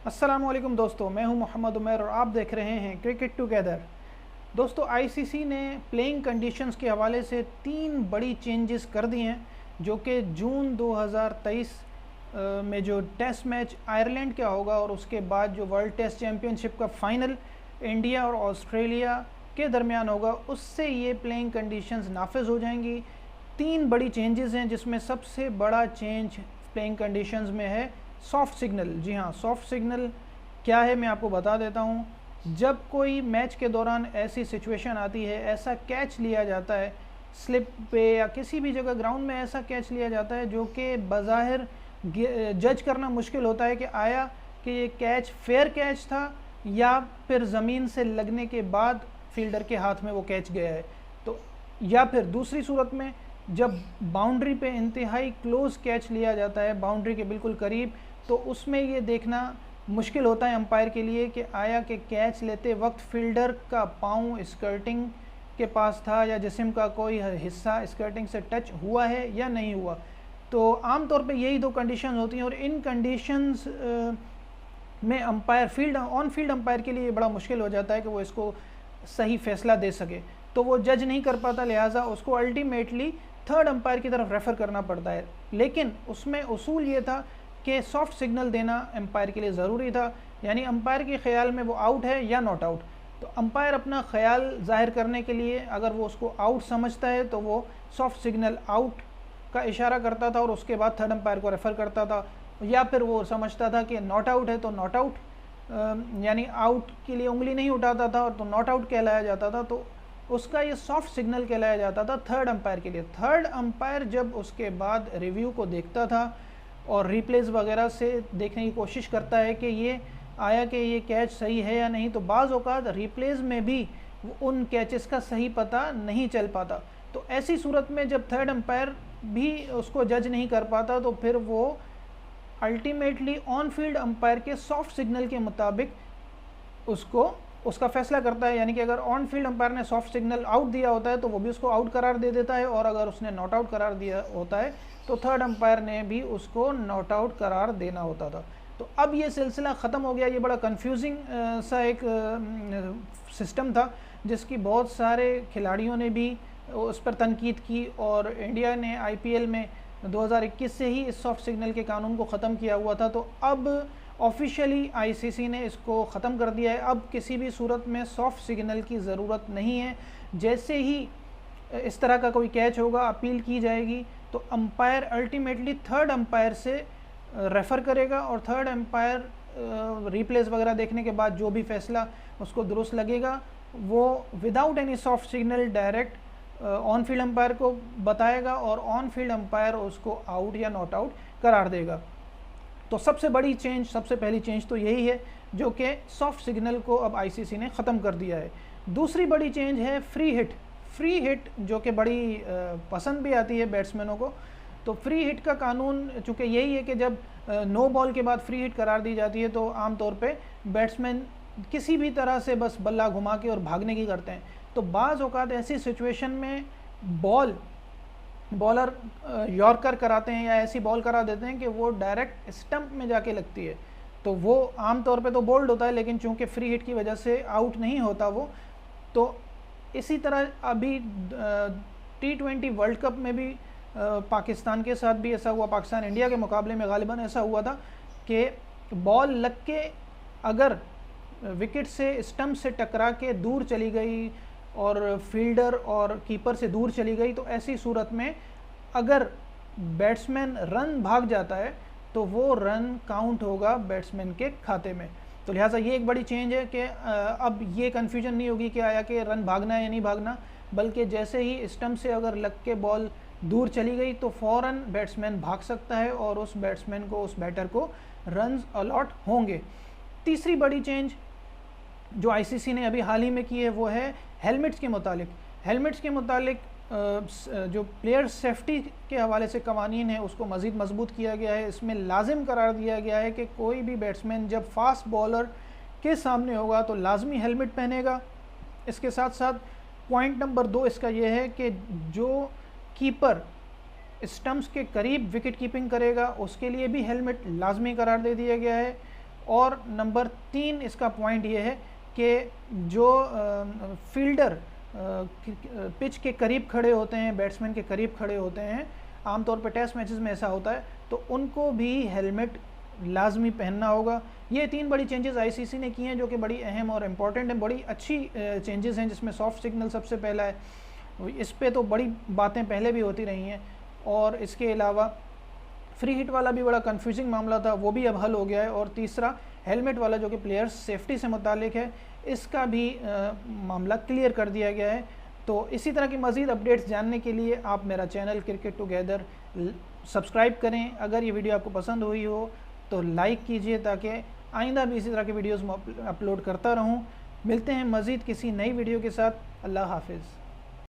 अस्सलामुअलैकुम दोस्तों, मैं हूं मोहम्मद उमर और आप देख रहे हैं क्रिकेट टुगेदर। दोस्तों, आईसीसी ने प्लेइंग कंडीशंस के हवाले से 3 बड़ी चेंजेस कर दी हैं, जो कि जून 2023 में जो टेस्ट मैच आयरलैंड का होगा और उसके बाद जो वर्ल्ड टेस्ट चैम्पियनशिप का फाइनल इंडिया और ऑस्ट्रेलिया के दरमियान होगा, उससे ये प्लेइंग कंडीशंस नाफिज हो जाएंगी। 3 बड़ी चेंजेस हैं, जिसमें सबसे बड़ा चेंज प्लेइंग कंडीशंस में है सॉफ्ट सिग्नल। जी हाँ, सॉफ्ट सिग्नल क्या है मैं आपको बता देता हूँ। जब कोई मैच के दौरान ऐसी सिचुएशन आती है, ऐसा कैच लिया जाता है स्लिप पे या किसी भी जगह ग्राउंड में, ऐसा कैच लिया जाता है जो कि बज़ाहिर जज करना मुश्किल होता है कि आया कि ये कैच फेयर कैच था या फिर ज़मीन से लगने के बाद फील्डर के हाथ में वो कैच गया है। तो या फिर दूसरी सूरत में जब बाउंड्री पे इंतहाई क्लोज कैच लिया जाता है, बाउंड्री के बिल्कुल करीब, तो उसमें ये देखना मुश्किल होता है अंपायर के लिए कि आया कि कैच लेते वक्त फील्डर का पाँव स्कर्टिंग के पास था या जिस्म का कोई हिस्सा स्कर्टिंग से टच हुआ है या नहीं हुआ। तो आम तौर पे यही 2 कंडीशन होती हैं और इन कंडीशंस में अंपायर ऑन फील्ड अंपायर के लिए बड़ा मुश्किल हो जाता है कि वो इसको सही फैसला दे सके, तो वो जज नहीं कर पाता, लिहाजा उसको अल्टीमेटली थर्ड अंपायर की तरफ रेफ़र करना पड़ता है। लेकिन उसमें उसूल ये था कि सॉफ्ट सिग्नल देना अंपायर के लिए ज़रूरी था, यानी अंपायर के ख्याल में वो आउट है या नॉट आउट। तो अंपायर अपना ख्याल जाहिर करने के लिए अगर वो उसको आउट समझता है तो वो सॉफ्ट सिग्नल आउट का इशारा करता था और उसके बाद थर्ड अंपायर को रेफ़र करता था, या फिर वो समझता था कि नॉट आउट है तो नॉट आउट, यानी आउट के लिए उंगली नहीं उठाता था और तो नॉट आउट कहलाया जाता था, तो उसका ये सॉफ्ट सिग्नल कहलाया जाता था थर्ड अंपायर के लिए। थर्ड अंपायर जब उसके बाद रिव्यू को देखता था और रिप्लेस वगैरह से देखने की कोशिश करता है कि ये आया कि ये कैच सही है या नहीं, तो बाज़ औक़ात रिप्लेस में भी उन कैचेस का सही पता नहीं चल पाता। तो ऐसी सूरत में जब थर्ड अंपायर भी उसको जज नहीं कर पाता, तो फिर वो अल्टीमेटली ऑन फील्ड अंपायर के सॉफ्ट सिग्नल के मुताबिक उसका फैसला करता है। यानी कि अगर ऑन फील्ड अंपायर ने सॉफ्ट सिग्नल आउट दिया होता है तो वो भी उसको आउट करार दे देता है, और अगर उसने नॉट आउट करार दिया होता है तो थर्ड अंपायर ने भी उसको नॉट आउट करार देना होता था। तो अब ये सिलसिला ख़त्म हो गया। ये बड़ा कंफ्यूजिंग सा एक सिस्टम था जिसकी बहुत सारे खिलाड़ियों ने भी उस पर तनकीद की, और इंडिया ने आईपीएल में 2021 से ही इस सॉफ्ट सिग्नल के कानून को ख़त्म किया हुआ था। तो अब ऑफिशियली आईसीसी ने इसको ख़त्म कर दिया है। अब किसी भी सूरत में सॉफ्ट सिग्नल की ज़रूरत नहीं है। जैसे ही इस तरह का कोई कैच होगा, अपील की जाएगी, तो अंपायर अल्टीमेटली थर्ड अंपायर से रेफ़र करेगा और थर्ड अंपायर रिप्लेस वगैरह देखने के बाद जो भी फ़ैसला उसको दुरुस्त लगेगा वो without any soft signal direct on field umpire को बताएगा और ऑन फील्ड अंपायर उसको आउट या नॉट आउट करार देगा। तो सबसे पहली चेंज तो यही है, जो कि सॉफ्ट सिग्नल को अब आईसीसी ने ख़त्म कर दिया है। दूसरी बड़ी चेंज है फ्री हिट, जो कि बड़ी पसंद भी आती है बैट्समैनों को। तो फ्री हिट का कानून चूँकि यही है कि जब नो बॉल के बाद फ्री हिट करार दी जाती है तो आम तौर पे बैट्समैन किसी भी तरह से बस बल्ला घुमा के और भागने की करते हैं। तो बाज़ औक़ात ऐसी सिचुएशन में बॉलर यॉर्कर कराते हैं या ऐसी बॉल करा देते हैं कि वो डायरेक्ट स्टंप में जाके लगती है, तो वो आम तौर पे तो बोल्ड होता है, लेकिन चूंकि फ्री हिट की वजह से आउट नहीं होता वो। तो इसी तरह अभी T20 वर्ल्ड कप में भी पाकिस्तान के साथ भी ऐसा हुआ, पाकिस्तान इंडिया के मुकाबले में गालिबन ऐसा हुआ था कि बॉल लग के अगर विकेट से स्टंप से टकरा के दूर चली गई और फील्डर और कीपर से दूर चली गई, तो ऐसी सूरत में अगर बैट्समैन रन भाग जाता है तो वो रन काउंट होगा बैट्समैन के खाते में। तो लिहाजा ये एक बड़ी चेंज है कि अब ये कन्फ्यूजन नहीं होगी कि आया कि रन भागना है या नहीं भागना, बल्कि जैसे ही स्टंप से अगर लग के बॉल दूर चली गई तो फ़ौरन बैट्समैन भाग सकता है और उस बैटर को रन्स अलॉट होंगे। तीसरी बड़ी चेंज जो आईसीसी ने अभी हाल ही में की है वो है हेलमेट्स के मुतालिक जो प्लेयर सेफ्टी के हवाले से कवानीन है उसको मज़ीद मजबूत किया गया है। इसमें लाजिम करार दिया गया है कि कोई भी बैट्समैन जब फास्ट बॉलर के सामने होगा तो लाजमी हेलमेट पहनेगा। इसके साथ साथ पॉइंट नंबर 2 इसका यह है कि जो कीपर स्टंप्स के करीब विकेट कीपिंग करेगा उसके लिए भी हेलमेट लाजमी करार दे दिया गया है। और नंबर 3 इसका पॉइंट ये है कि जो फील्डर पिच के करीब खड़े होते हैं, बैट्समैन के करीब खड़े होते हैं, आमतौर पर टेस्ट मैचेस में ऐसा होता है, तो उनको भी हेलमेट लाजमी पहनना होगा। ये 3 बड़ी चेंजेस आईसीसी ने की हैं जो कि बड़ी अहम और इम्पॉर्टेंट हैं, बड़ी अच्छी चेंजेस हैं, जिसमें सॉफ्ट सिग्नल सबसे पहला है। इस पे तो बड़ी बातें पहले भी होती रही हैं, और इसके अलावा फ्री हिट वाला भी बड़ा कंफ्यूजिंग मामला था, वो भी अब हल हो गया है। और तीसरा हेलमेट वाला जो कि प्लेयर्स सेफ्टी से मुतालिक है, इसका भी मामला क्लियर कर दिया गया है। तो इसी तरह की मज़ीद अपडेट्स जानने के लिए आप मेरा चैनल क्रिकेट टुगेदर सब्सक्राइब करें। अगर ये वीडियो आपको पसंद हुई हो तो लाइक कीजिए, ताकि आइंदा भी इसी तरह की वीडियोस अपलोड करता रहूं। मिलते हैं मज़ीद किसी नई वीडियो के साथ। अल्लाह हाफिज़।